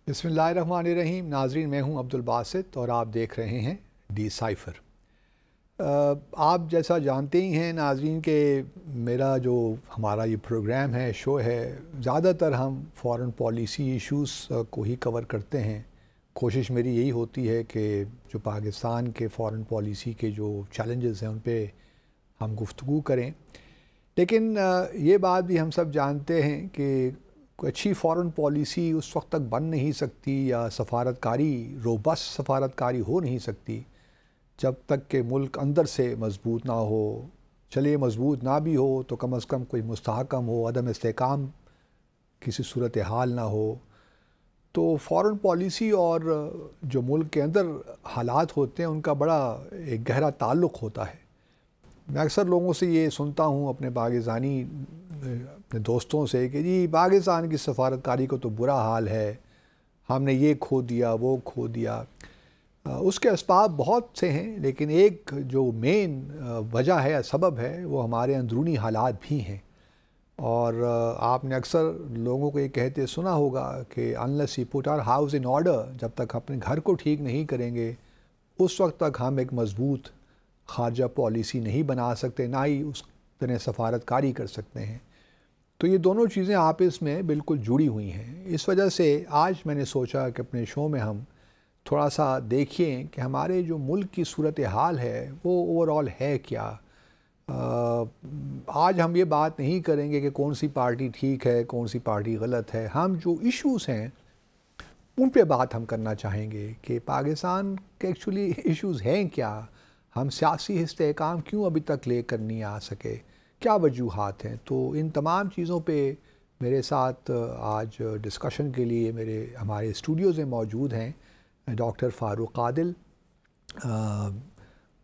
बिस्मिल्लाहिर्रहमानिर्रहीम। नाजरीन, मैं हूं अब्दुल बासित और आप देख रहे हैं डिसाइफर। आप जैसा जानते ही हैं नाजरीन के मेरा जो हमारा ये प्रोग्राम है, शो है, ज़्यादातर हम फॉरेन पॉलिसी इश्यूज़ को ही कवर करते हैं। कोशिश मेरी यही होती है कि जो पाकिस्तान के फॉरेन पॉलिसी के जो चैलेंजेस हैं उन पे हम गुफ्तगू करें। लेकिन ये बात भी हम सब जानते हैं कि कोई अच्छी फ़ॉरेन पॉलिसी उस वक्त तक बन नहीं सकती या सफारतकारी रोबस्ट सफारतकारी हो नहीं सकती जब तक कि मुल्क अंदर से मजबूत ना हो। चलिए मजबूत ना भी हो तो कम अज़ कम कोई मुस्तहकम हो, अदम इस्तेहकाम किसी सूरत हाल ना हो। तो फ़ॉरेन पॉलिसी और जो मुल्क के अंदर हालात होते हैं उनका बड़ा एक गहरा ताल्लुक़ होता है। मैं अक्सर लोगों से ये सुनता हूँ अपने पाकिस्तानी अपने दोस्तों से कि जी पाकिस्तान की सफारतकारी को तो बुरा हाल है, हमने ये खो दिया वो खो दिया। उसके असबाब बहुत से हैं, लेकिन एक जो मेन वजह है या सबब है वो हमारे अंदरूनी हालात भी हैं। और आपने अक्सर लोगों को ये कहते सुना होगा कि unless we put our house in order, जब तक अपने घर को ठीक नहीं करेंगे उस वक्त तक हम एक मज़बूत खारजा पॉलिसी नहीं बना सकते, ना ही उस तरह सफारतकारी कर सकते हैं। तो ये दोनों चीज़ें आपस में बिल्कुल जुड़ी हुई हैं। इस वजह से आज मैंने सोचा कि अपने शो में हम थोड़ा सा देखिए कि हमारे जो मुल्क की सूरत हाल है वो ओवरऑल है क्या। आज हम ये बात नहीं करेंगे कि कौन सी पार्टी ठीक है कौन सी पार्टी गलत है। हम जो इश्यूज़ हैं उन पे बात हम करना चाहेंगे कि पाकिस्तान के एक्चुअली इश्यूज़ हैं क्या, हम सियासी इस्तेहकाम क्यों अभी तक लेकर नहीं आ सके, क्या वजूहात हैं। तो इन तमाम चीज़ों पे मेरे साथ आज डिस्कशन के लिए हमारे स्टूडियोज़ में मौजूद हैं डॉक्टर फ़ारूक आदिल।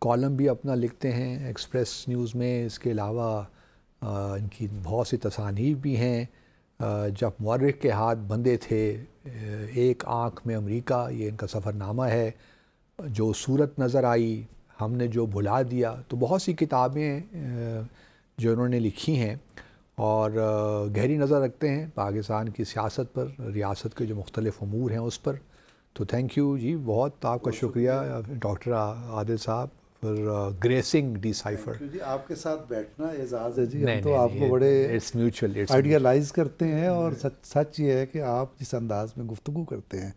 कॉलम भी अपना लिखते हैं एक्सप्रेस न्यूज़ में। इसके अलावा इनकी बहुत सी तसानीफ़ भी हैं। जब मुअर्रिख के हाथ बंधे थे, एक आँख में अमेरिका, ये इनका सफ़रनामा है। जो सूरत नज़र आई हमने जो भुला दिया। तो बहुत सी किताबें जो इन्होंने लिखी हैं और गहरी नज़र रखते हैं पाकिस्तान की सियासत पर, रियासत के जो मुख्तलिफ़ अमूर हैं उस पर। तो थैंक यू जी, बहुत आपका शुक्रिया डॉक्टर आदिल साहब फॉर ग्रेसिंग डिसाइफर। जी, आपके साथ बैठना एजाज़ है जी। हम तो नहीं, आपको बड़े इट्स म्यूचुअल आइडियलाइज़ करते हैं और सच ये है कि आप जिस अंदाज में गुफ्तगू करते हैं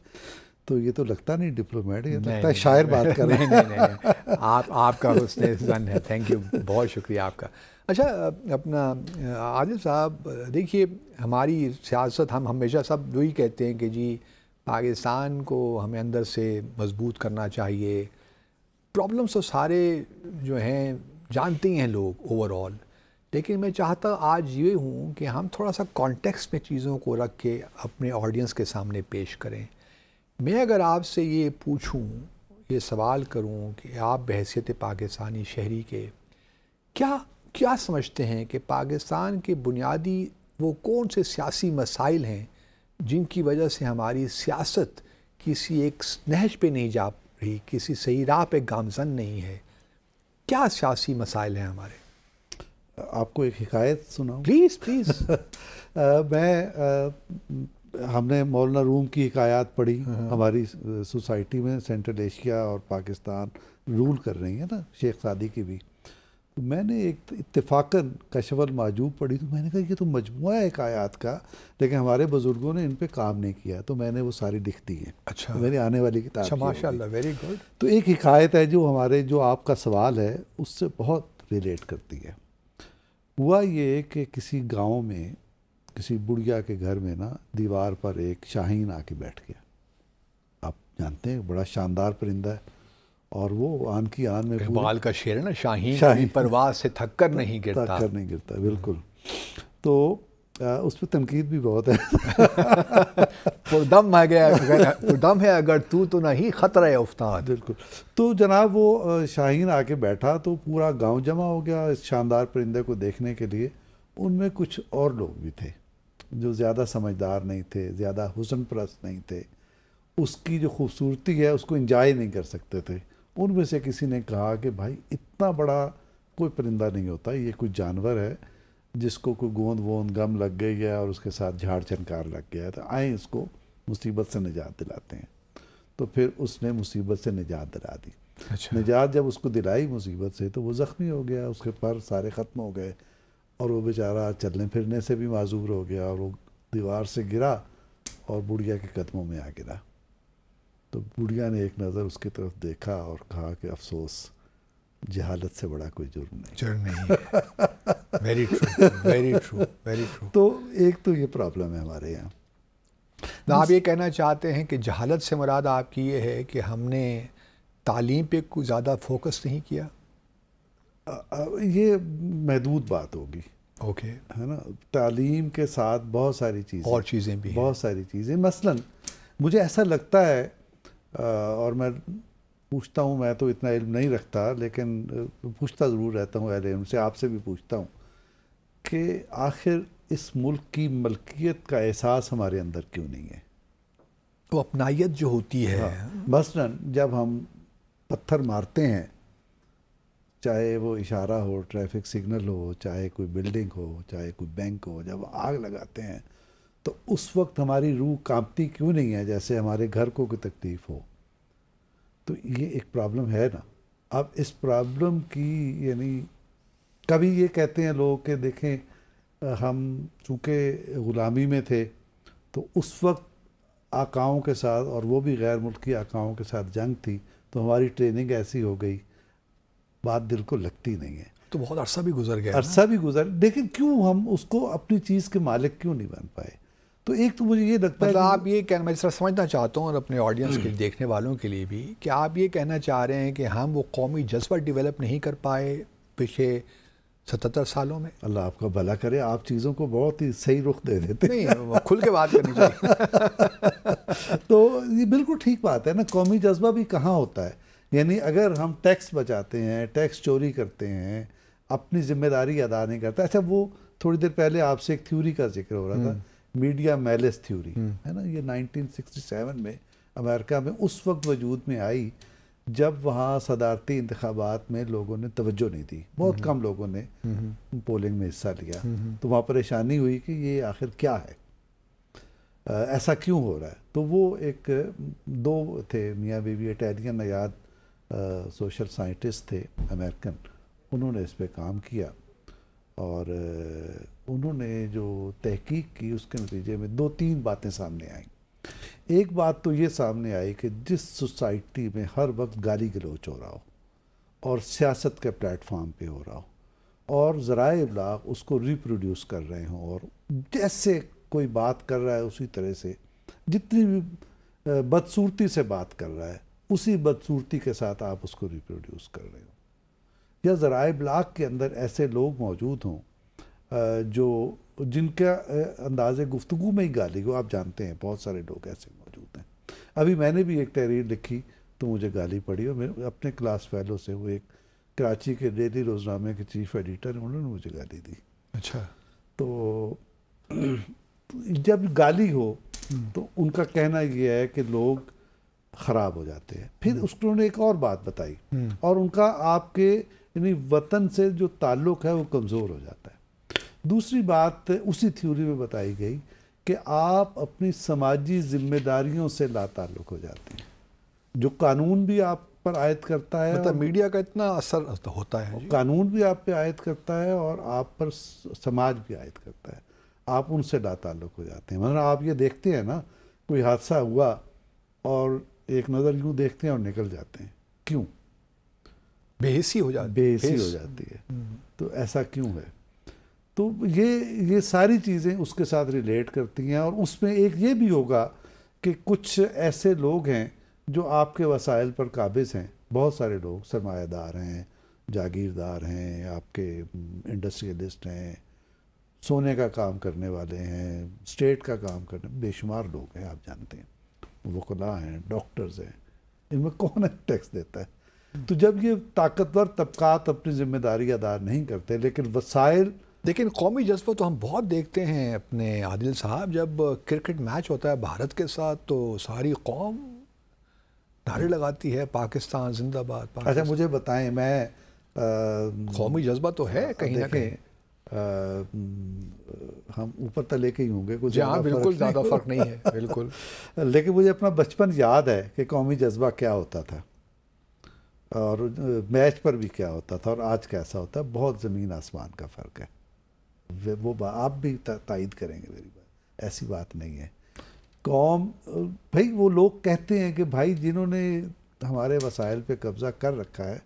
तो ये तो लगता नहीं डिप्लोमेट, ये लगता है शायर बात कर रहे हैं। नहीं, आपका हुस्न ज़न है। थैंक यू, बहुत शुक्रिया आपका। अच्छा, अपना आदिल साहब, देखिए हमारी सियासत, हम हमेशा सब वही कहते हैं कि जी पाकिस्तान को हमें अंदर से मजबूत करना चाहिए। प्रॉब्लम्स तो सारे जो हैं जानते ही हैं लोग ओवरऑल, लेकिन मैं चाहता आज ये हूँ कि हम थोड़ा सा कॉन्टेक्स्ट में चीज़ों को रख के अपने ऑडियंस के सामने पेश करें। मैं अगर आपसे ये पूछूं, ये सवाल करूं कि आप बहैसियत पाकिस्तानी शहरी के क्या समझते हैं कि पाकिस्तान के बुनियादी वो कौन से सियासी मसाइल हैं जिनकी वजह से हमारी सियासत किसी एक नहज पे नहीं जा रही, किसी सही राह पे गामजन नहीं है। क्या सियासी मसाइल हैं हमारे? आपको एक हिकायत सुनाऊं? प्लीज़। हमने मौलाना रूम की हिकायत पढ़ी। हमारी सोसाइटी में सेंट्रल एशिया और पाकिस्तान रूल कर रही है ना, शेख सादी की भी। तो मैंने एक इत्तेफाकन कशफल माजूब पढ़ी, तो मैंने कहा ये तो मजमुआ है हिकायत का, लेकिन हमारे बुज़ुर्गों ने इन पे काम नहीं किया, तो मैंने वो सारी लिख दी हैं। अच्छा, तो मेरी आने वाली किताब। अच्छा, माशाल्लाह, वेरी गुड। तो एक हिकायत है जो आपका सवाल है उससे बहुत रिलेट करती है। हुआ ये कि किसी गाँव में किसी बुढ़िया के घर में ना दीवार पर एक शाहीन आके बैठ गया। आप जानते हैं बड़ा शानदार परिंदा है और वो आन की आन में इकबाल का शेर है ना, शाहीन परवाज़ से थक कर नहीं गिरता। बिल्कुल। तो उस पर तनकीद भी बहुत है। पुरदम है अगर तू तो नहीं खतरा है उफ्ताद। बिल्कुल। तो जनाब वो शाहीन आके बैठा तो पूरा गांव जमा हो गया इस शानदार परिंदे को देखने के लिए। उनमें कुछ और लोग भी थे जो ज़्यादा समझदार नहीं थे, ज़्यादा हुस्न परस्त नहीं थे, उसकी जो खूबसूरती है उसको इंजॉय नहीं कर सकते थे। उनमें से किसी ने कहा कि भाई इतना बड़ा कोई परिंदा नहीं होता, ये कोई जानवर है जिसको कोई गोंद वोंद गम लग गई है और उसके साथ झाड़ झनकार लग गया है, तो आए इसको मुसीबत से निजात दिलाते हैं। तो फिर उसने मुसीबत से निजात दिला दी। अच्छा। निजात जब उसको दिलाई मुसीबत से तो वो ज़ख्मी हो गया, उसके पर सारे ख़त्म हो गए और वो बेचारा चलने फिरने से भी माजूर हो गया और वो दीवार से गिरा और बुढ़िया के कदमों में आ गिरा। तो बुढ़िया ने एक नज़र उसकी तरफ देखा और कहा कि अफसोस, जहालत से बड़ा कोई जुर्म नहीं। जुर्म नहीं। Very true, very true, very true. तो एक तो ये प्रॉब्लम है हमारे यहाँ। तो आप ये कहना चाहते हैं कि जहालत से मुराद आपकी ये है कि हमने तालीम पे कुछ ज़्यादा फोकस नहीं किया? ये महदूद बात होगी, ओके, है ना। तालीम के साथ बहुत सारी चीज़ें, और चीज़ें भी हैं। बहुत सारी चीज़ें, मसलन मुझे ऐसा लगता है, और मैं पूछता हूँ, मैं तो इतना इल्म नहीं रखता लेकिन पूछता ज़रूर रहता हूँ अहले इल्म से, आपसे भी पूछता हूँ कि आखिर इस मुल्क की मलकियत का एहसास हमारे अंदर क्यों नहीं है? वो अपनायत जो होती है। हाँ, मसलन जब हम पत्थर मारते हैं, चाहे वो इशारा हो, ट्रैफिक सिग्नल हो, चाहे कोई बिल्डिंग हो, चाहे कोई बैंक हो, जब आग लगाते हैं तो उस वक्त हमारी रूह कांपती क्यों नहीं है जैसे हमारे घर को कोई तकलीफ़ हो? तो ये एक प्रॉब्लम है ना। अब इस प्रॉब्लम की, यानी कभी ये कहते हैं लोग कि देखें हम चूँकि ग़ुलामी में थे तो उस वक्त आकाओं के साथ, और वो भी गैर मुल्की आकाओं के साथ जंग थी, तो हमारी ट्रेनिंग ऐसी हो गई, बात दिल को लगती नहीं है। तो बहुत अरसा भी गुजर गया, अरसा भी गुजर, लेकिन क्यों हम उसको अपनी चीज़ के मालिक क्यों नहीं बन पाए? तो एक तो मुझे ये लगता है, मतलब आप ये कहना, मैं इस तरह समझना चाहता हूँ और अपने ऑडियंस के देखने वालों के लिए भी, कि आप ये कहना चाह रहे हैं कि हम वो कौमी जज्बा डेवलप नहीं कर पाए पिछले 77 सालों में? अल्लाह आपका भला करे, आप चीज़ों को बहुत ही सही रुख दे देते हैं। नहीं, खुल के बात करनी चाहिए। तो ये बिल्कुल ठीक बात है ना। कौमी जज्बा भी कहाँ होता है? यानी अगर हम टैक्स बचाते हैं, टैक्स चोरी करते हैं, अपनी जिम्मेदारी अदा नहीं करते। अच्छा, वो थोड़ी देर पहले आपसे एक थ्योरी का जिक्र हो रहा था, मीडिया मैलिस थ्योरी, है ना। ये 1967 में अमेरिका में उस वक्त वजूद में आई जब वहाँ सदारती इंतखाबात में लोगों ने तवज्जो नहीं दी, बहुत कम लोगों ने पोलिंग में हिस्सा लिया। तो वहाँ परेशानी हुई कि ये आखिर क्या है, ऐसा क्यों हो रहा है। तो वो एक दो थे, मियाँ बीवी, इटालियन नयाद सोशल साइंटिस्ट थे अमेरिकन, उन्होंने इस पे काम किया और उन्होंने जो तहकीक की उसके नतीजे में 2-3 बातें सामने आईं। एक बात तो ये सामने आई कि जिस सोसाइटी में हर वक्त गाली गलौच हो रहा हो और सियासत के प्लेटफॉर्म पे हो रहा हो और ज़राए इब्लाग उसको रिप्रोड्यूस कर रहे हों, और जैसे कोई बात कर रहा है उसी तरह से, जितनी भी बदसूरती से बात कर रहा है उसी बदसूरती के साथ आप उसको रिप्रोड्यूस कर रहे हो, या ज़राए इब्लाग के अंदर ऐसे लोग मौजूद हों जो जिनका अंदाज़े गुफ्तगू में ही गाली हो। आप जानते हैं बहुत सारे लोग ऐसे मौजूद हैं। अभी मैंने भी एक तहरीर लिखी तो मुझे गाली पड़ी, और मेरे अपने क्लास फेलो से, वो एक कराची के डेली रोज़नामे के चीफ एडिटर हैं, उन्होंने मुझे गाली दी। अच्छा। तो जब गाली हो तो उनका कहना ये है कि लोग ख़राब हो जाते हैं। फिर उन्होंने एक और बात बताई, और उनका आपके यानी वतन से जो ताल्लुक़ है वो कमज़ोर हो जाता है। दूसरी बात उसी थ्योरी में बताई गई कि आप अपनी समाजी जिम्मेदारियों से लाताल्लुक़ हो जाते हैं, जो कानून भी आप पर आयत करता है, मतलब मीडिया का इतना असर होता है, कानून भी आप पे आयत करता है और आप पर समाज भी आयत करता है, आप उनसे लाताल्लुक़ हो जाते हैं। मतलब आप ये देखते हैं ना, कोई हादसा हुआ और एक नज़र यूँ देखते हैं और निकल जाते हैं, क्यों? बेहिसी हो जाती, बेहिसी हो जाती है। तो ऐसा क्यों है? तो ये सारी चीज़ें उसके साथ रिलेट करती हैं, और उसमें एक ये भी होगा कि कुछ ऐसे लोग हैं जो आपके वसाइल पर काबिज़ हैं। बहुत सारे लोग सरमायादार हैं, जागीरदार हैं, आपके इंडस्ट्रियलिस्ट हैं, सोने का काम करने वाले हैं, स्टेट का काम करने, बेशुमार लोग हैं, आप जानते हैं, वकला हैं, डॉक्टर्स हैं, इनमें कौन टैक्स देता है? तो जब ये ताकतवर तबकात अपनी जिम्मेदारी अदा नहीं करते, लेकिन कौमी जज्बा तो हम बहुत देखते हैं अपने आदिल साहब, जब क्रिकेट मैच होता है भारत के साथ तो सारी कौम नारे लगाती है, पाकिस्तान जिंदाबाद। अच्छा, मुझे बताएं, मैं कौमी जज्बा तो है कहीं ना कहीं। हम ऊपर तले के ही होंगे, कुछ जहाँ बिल्कुल ज़्यादा फ़र्क नहीं है, बिल्कुल। लेकिन मुझे अपना बचपन याद है कि कौमी जज्बा क्या होता था और मैच पर भी क्या होता था और आज कैसा होता है, बहुत ज़मीन आसमान का फ़र्क है। वो आप भी तायद करेंगे मेरी बात, ऐसी बात नहीं है। कौम, भाई वो लोग कहते हैं कि भाई जिन्होंने हमारे वसाइल पे कब्ज़ा कर रखा है,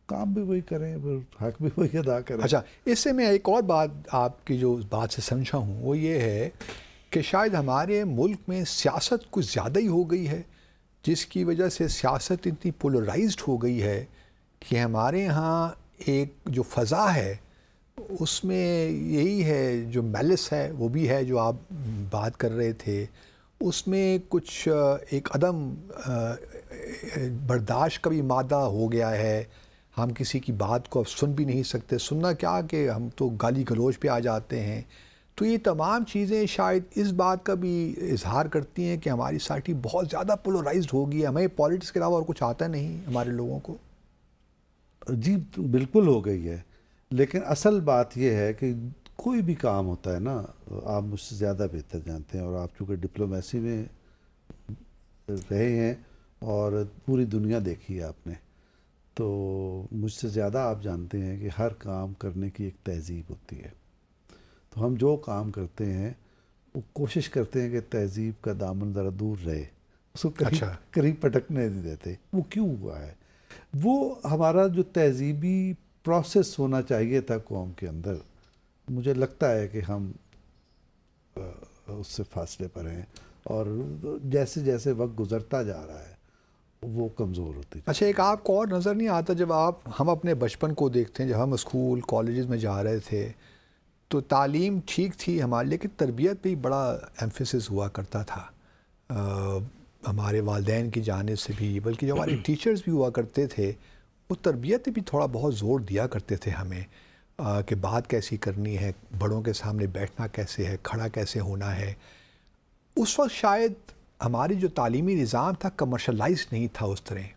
काम भी वही करें, हक भी वही अदा करें। अच्छा, इससे मैं एक और बात आपकी जो बात से समझा हूँ वो ये है कि शायद हमारे मुल्क में सियासत कुछ ज़्यादा ही हो गई है, जिसकी वजह से सियासत इतनी पोलराइज्ड हो गई है कि हमारे यहाँ एक जो फ़ज़ा है उसमें यही है, जो मैलिस है वो भी है जो आप बात कर रहे थे, उसमें कुछ एक अदम बर्दाश्त का भी मादा हो गया है। हम किसी की बात को अब सुन भी नहीं सकते, सुनना क्या कि हम तो गाली गलौज पे आ जाते हैं। तो ये तमाम चीज़ें शायद इस बात का भी इजहार करती हैं कि हमारी सोसाइटी बहुत ज़्यादा पोलराइज्ड हो गई है, हमें पॉलिटिक्स के अलावा और कुछ आता नहीं हमारे लोगों को। जी बिल्कुल हो गई है, लेकिन असल बात यह है कि कोई भी काम होता है ना, आप मुझसे ज़्यादा बेहतर जानते हैं और आप चूँकि डिप्लोमेसी में रहे हैं और पूरी दुनिया देखी है आपने, तो मुझसे ज़्यादा आप जानते हैं कि हर काम करने की एक तहज़ीब होती है। तो हम जो काम करते हैं वो कोशिश करते हैं कि तहज़ीब का दामन ज़रा दूर रहे, उसको करीब करीब पटकने नहीं देते। वो क्यों हुआ है? वो हमारा जो तहज़ीबी प्रोसेस होना चाहिए था कौम के अंदर, मुझे लगता है कि हम उससे फासले पर हैं और जैसे जैसे वक्त गुज़रता जा रहा है वो कमज़ोर होती है। अच्छा, एक आपको और नज़र नहीं आता जब हम अपने बचपन को देखते हैं, जब हम स्कूल कॉलेजेस में जा रहे थे तो तालीम ठीक थी हमारी, लेकिन तरबियत पे बड़ा एम्फेसिस हुआ करता था हमारे वालिदैन की जानिब से भी, बल्कि जो हमारे टीचर्स भी हुआ करते थे वो तरबियत पे भी थोड़ा बहुत ज़ोर दिया करते थे हमें कि बात कैसी करनी है, बड़ों के सामने बैठना कैसे है, खड़ा कैसे होना है। उस वक्त शायद हमारी जो तालीमी निज़ाम था कमर्शलाइज नहीं था उस तरह।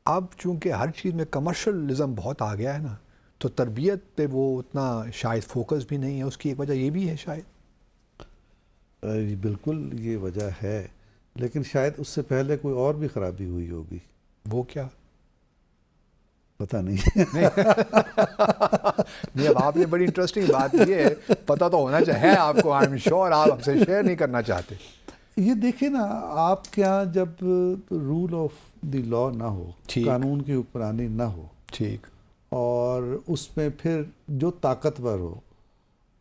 अब चूँकि हर चीज़ में कमर्शलिज़म बहुत आ गया है ना, तो तरबियत पे वो उतना शायद फोकस भी नहीं है। उसकी एक वजह ये भी है शायद। बिल्कुल ये वजह है, लेकिन शायद उससे पहले कोई और भी ख़राबी हुई होगी। वो क्या? पता नहीं। नहीं, अब आपने बड़ी इंटरेस्टिंग बात की है, पता तो होना चाहिए आपको। आई एम श्योर आप हमसे शेयर नहीं करना चाहते। ये देखिए ना, आप क्या, जब रूल ऑफ द लॉ ना हो, कानून की हुक्मरानी ना हो, ठीक, और उसमें फिर जो ताकतवर हो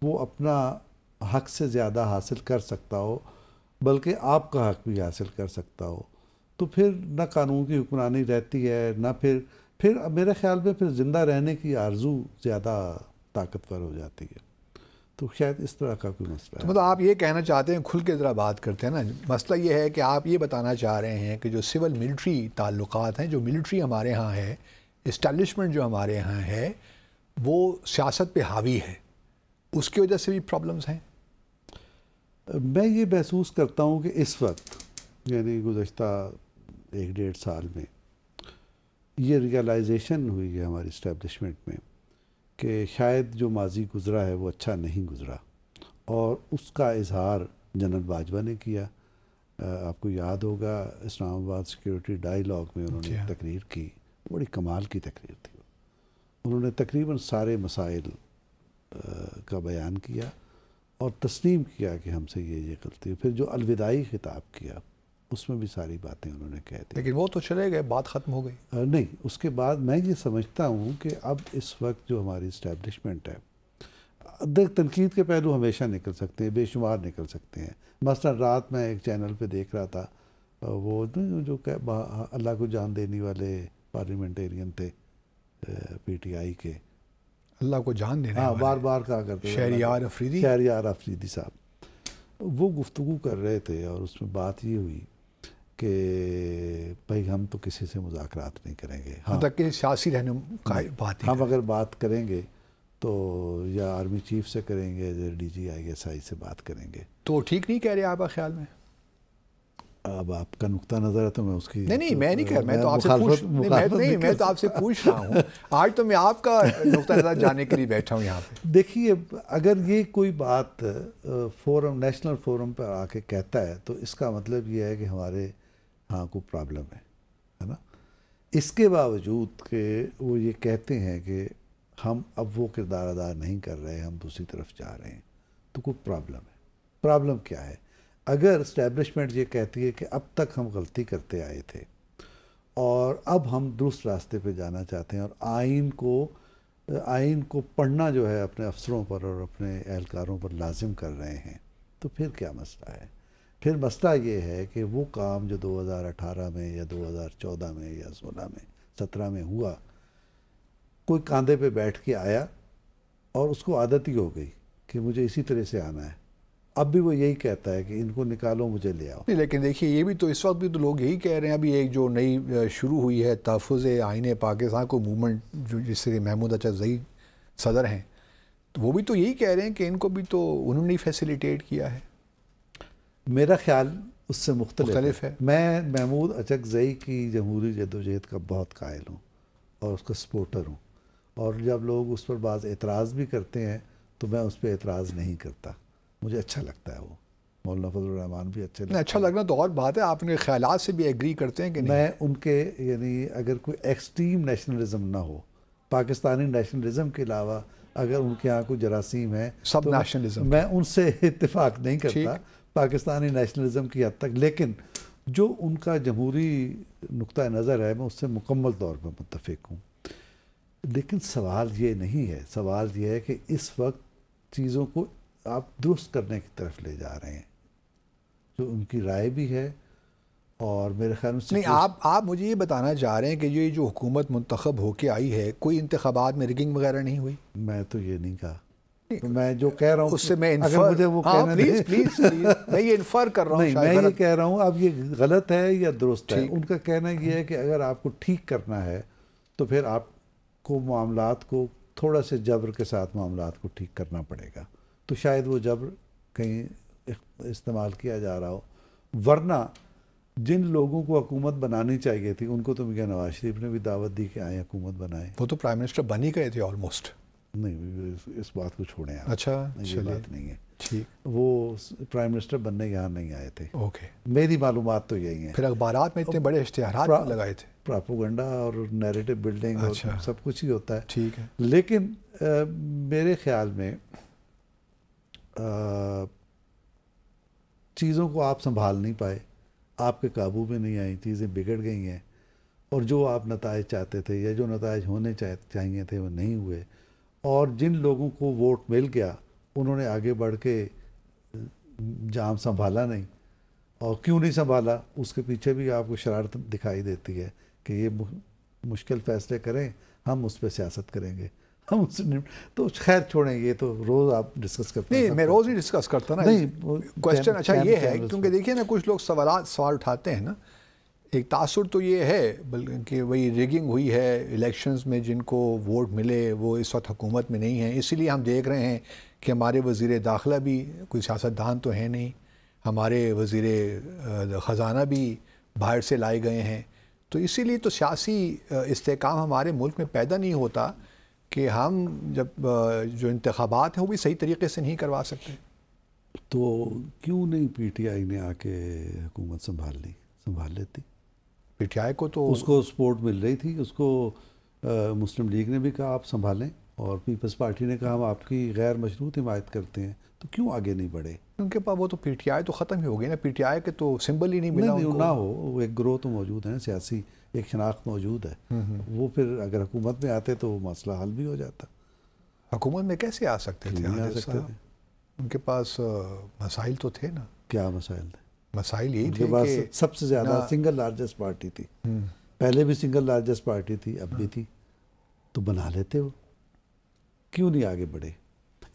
वो अपना हक से ज़्यादा हासिल कर सकता हो, बल्कि आपका हक भी हासिल कर सकता हो, तो फिर ना कानून की हुक्मरानी रहती है, ना फिर मेरे ख्याल में फिर ज़िंदा रहने की आरजू ज़्यादा ताकतवर हो जाती है। तो शायद इस तरह का कोई मसला है। तो मतलब आप ये कहना चाहते हैं, खुल के ज़रा बात करते हैं ना, मसला ये है कि आप ये बताना चाह रहे हैं कि जो सिविल मिलिट्री ताल्लुकात हैं, जो मिलिट्री हमारे यहाँ है, इस्टेब्लिशमेंट जो हमारे यहाँ है, वो सियासत पे हावी है, उसकी वजह से भी प्रॉब्लम्स हैं। मैं ये महसूस करता हूँ कि इस वक्त, यानी गुज़श्ता 1-1.5 साल में ये रियलाइजेशन हुई है हमारी इस्टेब्लिशमेंट में कि शायद जो माजी गुज़रा है वो अच्छा नहीं गुज़रा, और उसका इजहार जनरल बाजवा ने किया। आपको याद होगा इस्लामाबाद सिक्योरिटी डायलॉग में उन्होंने एक तकरीर की, बड़ी कमाल की तकरीर थी। उन्होंने तकरीबन सारे मसाइल का बयान किया और तस्लीम किया कि हमसे ये गलती है। फिर जो अलविदाई खिताब किया उसमें भी सारी बातें उन्होंने कह दी। लेकिन वो तो चले गए, बात ख़त्म हो गई। नहीं, उसके बाद मैं ये समझता हूँ कि अब इस वक्त जो हमारी इस्टेब्लिशमेंट है, देख, तनकीद के पहलू हमेशा निकल सकते हैं, बेशुमार निकल सकते हैं। मसलन रात में एक चैनल पे देख रहा था, वो जो अल्लाह को जान देने वाले पार्लियामेंटेरियन थे PTI के, अल्लाह को जान देने हाँ, वाले, बार बार कहा करते शहरियार अफरीदी, शहरियार अफरीदी साहब, वो गुफ्तगू कर रहे थे और उसमें बात ये हुई कि भाई हम तो किसी से मुज़ाकरात नहीं करेंगे। हाँ, मतलब कि सियासी रहने का बात हम अगर बात करेंगे तो या आर्मी चीफ से करेंगे या DG ISI से बात करेंगे। तो ठीक नहीं कह रहे आपका ख्याल में? अब आपका नुक्ता नज़र है तो मैं उसकी नहीं मैं नहीं कह, मैं तो आपसे पूछ मैं तो आपसे पूछ रहा हूँ। आज तो मैं आपका नुक्ता नज़र जानने के लिए बैठा हूँ यहाँ पे। देखिए, अगर ये कोई बात फोरम, नेशनल फोरम पर आके कहता है तो इसका मतलब ये है कि हमारे यहाँ कोई प्रॉब्लम है ना। इसके बावजूद कि वो ये कहते हैं कि हम अब वो किरदार अदा नहीं कर रहे, हम दूसरी तरफ जा रहे हैं, तो कोई प्रॉब्लम है। प्रॉब्लम क्या है? अगर इस्टेब्लिशमेंट ये कहती है कि अब तक हम गलती करते आए थे और अब हम दुरुस्त रास्ते पे जाना चाहते हैं और आइन को पढ़ना जो है अपने अफसरों पर और अपने एहलकारों पर लाजिम कर रहे हैं, तो फिर क्या मसला है? फिर मसला ये है कि वो काम जो 2018 में या 2014 में या 16 में 17 में हुआ, कोई कांधे पे बैठ के आया और उसको आदत ही हो गई कि मुझे इसी तरह से आना है। अब भी वो यही कहता है कि इनको निकालो, मुझे ले आओ। नहीं, लेकिन देखिए ये भी तो इस वक्त भी तो लोग यही कह रहे हैं। अभी एक जो नई शुरू हुई है तहफ़्फ़ुज़ आइन पाकिस्तान को मूवमेंट, जो जिससे महमूद अचज़ई सदर हैं, तो वो भी तो यही कह रहे हैं कि इनको भी तो उन्होंने ही फैसिलिटेट किया है। मेरा ख्याल उससे मुख्तलिफ है। मैं महमूद अचज़ई की जमहूरी जदोजहद का बहुत कायल हूँ और उसका सपोर्टर हूँ, और जब लोग उस पर बाज़ एतराज़ भी करते हैं तो मैं उस पर एतराज़ नहीं करता। मुझे अच्छा लगता है वो। मौलाना फजल रहमान भी अच्छे लगते हैं। अच्छा लगना तो और बात है, आप उनके ख़यालात से भी एग्री करते हैं कि नहीं? मैं उनके, यानी अगर कोई एक्सट्रीम नेशनलिज्म ना हो, पाकिस्तानी नेशनलिज्म के अलावा अगर उनके यहाँ कोई जरासीम है, सब तो नेशनलिज्म, मैं उनसे इत्तेफाक नहीं करता पाकिस्तानी नेशनलिज्म की हद तक। लेकिन जो उनका जमहूरी नुक्ता नज़र है, मैं उससे मुकम्मल तौर पर मुत्तफ़िक हूँ। लेकिन सवाल ये नहीं है, सवाल ये है कि इस वक्त चीज़ों को आप दुरुस्त करने की तरफ ले जा रहे हैं, जो उनकी राय भी है। और मेरे ख्याल में नहीं, आप मुझे ये बताना चाह रहे हैं कि ये जो हुकूमत मुंतखब होके आई है, कोई इंतखाबात में रिगिंग वगैरह नहीं हुई? मैं तो ये नहीं कहा, तो मैं जो कह रहा हूँ उससे मैं अगर मुझे वो कहना प्लीज मैं ये इन्फर कर रहा हूँ। नहीं, मैं ये कह रहा हूँ अब ये गलत है या दुरुस्त है। उनका कहना ये है कि अगर आपको ठीक करना है तो फिर आपको मामलात को थोड़ा से जबर के साथ मामलात को ठीक करना पड़ेगा। तो शायद वो जबर कहीं इस्तेमाल किया जा रहा हो, वरना जिन लोगों को हुकूमत बनानी चाहिए थी उनको तो मियां नवाज शरीफ ने भी दावत दी कि आए हुकूमत बनाए। वो तो प्राइम मिनिस्टर बन ही गए थे ऑलमोस्ट। नहीं, इस बात को छोड़ें आप। अच्छा, ये बात नहीं है। ठीक, वो प्राइम मिनिस्टर बनने यहाँ नहीं आए थे। ओके, मेरी मालूमात तो यही है। फिर अखबारात में इतने बड़े इश्तिहारात लगाए थे। प्रोपेगेंडा और नैरेटिव बिल्डिंग और सब कुछ ही होता है। ठीक है, लेकिन मेरे ख्याल में चीज़ों को आप संभाल नहीं पाए, आपके काबू में नहीं आई, चीज़ें बिगड़ गई हैं, और जो आप नताइज चाहते थे या जो नताइज होने चाहिए थे वो नहीं हुए। और जिन लोगों को वोट मिल गया उन्होंने आगे बढ़ के जाम संभाला नहीं। और क्यों नहीं संभाला, उसके पीछे भी आपको शरारत दिखाई देती है कि ये मुश्किल फ़ैसले करें, हम उस पर सियासत करेंगे, हम उससे। तो खैर छोड़ें, ये तो रोज़ आप डिस्कस करते हैं। नहीं, मैं रोज़ नहीं डिस्कस करता ना। नहीं, क्वेश्चन अच्छा ये है, क्योंकि देखिए ना कुछ लोग सवाल उठाते हैं ना। एक तासुर तो ये है बल्कि वही रिगिंग हुई है इलेक्शंस में, जिनको वोट मिले वो इस वक्त हुकूमत में नहीं है। इसीलिए हम देख रहे हैं कि हमारे वज़ीर दाखिला भी कोई सियासतदान तो है नहीं, हमारे वज़ीर ख़जाना भी बाहर से लाए गए हैं। तो इसीलिए तो सियासी इस्तेहकाम हमारे मुल्क में पैदा नहीं होता कि हम जब जो इंतखाबात हैं वो भी सही तरीके से नहीं करवा सकते। तो क्यों नहीं PTI ने आके हुकूमत संभाल लेती? PTI को तो उसको सपोर्ट मिल रही थी, उसको मुस्लिम लीग ने भी कहा आप संभालें, और पीपल्स पार्टी ने कहा हम आपकी गैर मशरूत हिमायत करते हैं। तो क्यों आगे नहीं बढ़े? उनके पास वो तो PTI तो ख़त्म ही हो गई ना, PTI के तो सिंबल ही नहीं मिला नहीं, उनको। ना हो, एक ग्रोथ तो मौजूद है, सियासी एक शनाख्त मौजूद है। वो फिर अगर हुकूमत में आते तो मसला हल भी हो जाता। हुकूमत में कैसे आ सकते थे? नहीं आ सकते थे, उनके पास मसाइल तो थे ना। क्या मसाइल थे? मसाइल यही थे कि सबसे ज़्यादा सिंगल लार्जेस्ट पार्टी थी, पहले भी सिंगल लार्जेस्ट पार्टी थी, अब भी थी, तो बना लेते हो, क्यों नहीं आगे बढ़े?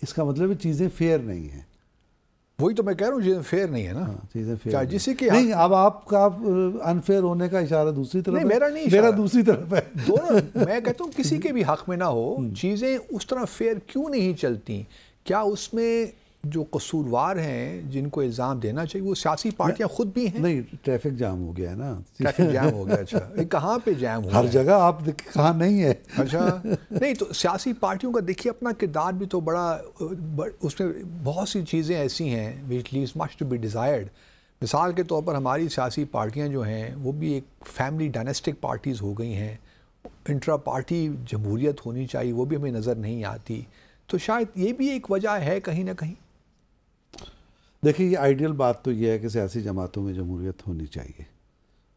इसका मतलब है चीज़ें फेयर नहीं हैं। वही तो मैं कह रहा हूँ, चीज़ें फेयर नहीं है ना। चीज़ें फेयर जिससे कि नहीं, अब आपका अनफेयर होने का इशारा दूसरी तरफ नहीं, है, मेरा दूसरी तरफ है। दोनों मैं कहता हूँ किसी के भी हक में ना हो, चीज़ें उस तरह फेयर क्यों नहीं चलती? क्या उसमें जो कसूरवार हैं जिनको इल्ज़ाम देना चाहिए वो सियासी पार्टियां खुद भी हैं। नहीं, ट्रैफिक जाम हो गया है ना। ट्रैफिक जैम हो गया। अच्छा, ये कहाँ पे जैम हुआ हर है? जगह आप कहाँ नहीं है। अच्छा, नहीं तो सियासी पार्टियों का देखिए अपना किरदार भी तो उसमें बहुत सी चीज़ें ऐसी हैं which leaves much to be desired. मिसाल के तौर पर हमारी सियासी पार्टियां जो हैं वो भी एक फैमिली डायनेस्टिक पार्टीज़ हो गई हैं। इंट्रा पार्टी जमहूरियत होनी चाहिए, वो भी हमें नज़र नहीं आती। तो शायद ये भी एक वजह है कहीं ना कहीं। देखिए, ये आइडियल बात तो ये है कि सियासी जमातों में जमहूरियत होनी चाहिए,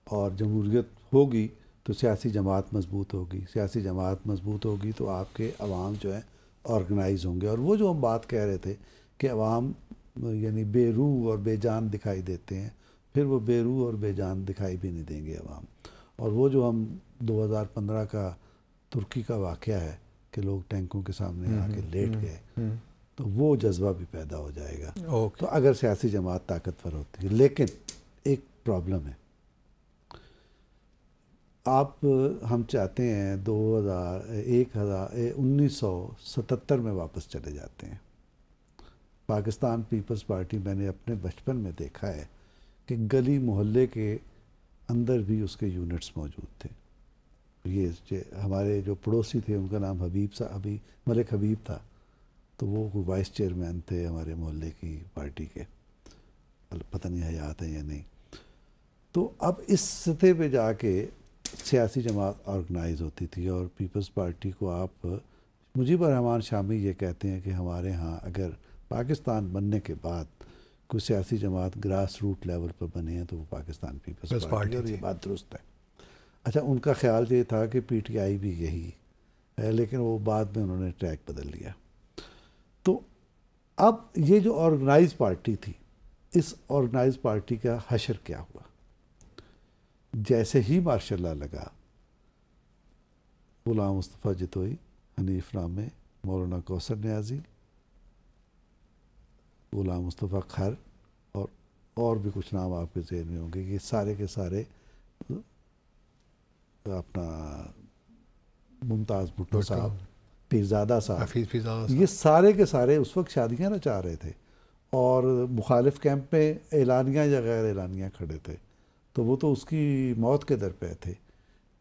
और जमहूरियत होगी तो सियासी जमात मजबूत होगी। सियासी जमात मजबूत होगी तो आपके अवाम जो है ऑर्गेनाइज होंगे। और वो जो हम बात कह रहे थे कि अवाम यानी बेरूह और बेजान दिखाई देते हैं, फिर वो बेरूह और बेजान दिखाई भी नहीं देंगे अवाम। और वो जो हम 2015 का तुर्की का वाक़या है कि लोग टैंकों के सामने आके लेट गए, तो वो जज्बा भी पैदा हो जाएगा। तो अगर सियासी जमात ताकतवर होती है, लेकिन एक प्रॉब्लम है। हम चाहते हैं 1977 में वापस चले जाते हैं। पाकिस्तान पीपल्स पार्टी मैंने अपने बचपन में देखा है कि गली मोहल्ले के अंदर भी उसके यूनिट्स मौजूद थे। ये हमारे जो पड़ोसी थे उनका नाम मलिक हबीब था, तो वो वाइस चेयरमैन थे हमारे मोहल्ले की पार्टी के, पता नहीं हयात है या नहीं। तो अब इस सतह पे जाके सियासी जमात ऑर्गेनाइज होती थी, और पीपल्स पार्टी को आप मुजीबर रहमान शामी ये कहते हैं कि हमारे यहाँ अगर पाकिस्तान बनने के बाद कोई सियासी जमात ग्रास रूट लेवल पर बने हैं तो वो पाकिस्तान पीपल्स पार्टी, और ये बात दुरुस्त है। अच्छा, उनका ख्याल ये था कि पीटीआई भी यही है, लेकिन वो बाद में उन्होंने ट्रैक बदल लिया। तो अब ये जो ऑर्गेनाइज पार्टी थी, इस ऑर्गेनाइज पार्टी का हशर क्या हुआ? जैसे ही मार्शल लॉ लगा, गुलाम मुस्तफ़ा जितोई, हनीफ नामे, मौलाना कौसर नियाज़ी, गुलाम मुस्तफ़ा खर और भी कुछ नाम आपके ज़हन में होंगे, ये सारे के सारे अपना मुमताज़ भुट्टो साहब, पीरज़ादा साहब, ये सारे के सारे उस वक्त शादियाँ रचा रहे थे और मुखालिफ कैंप में एलानिया या गैर एलानिया खड़े थे। तो वो तो उसकी मौत के दर पे थे।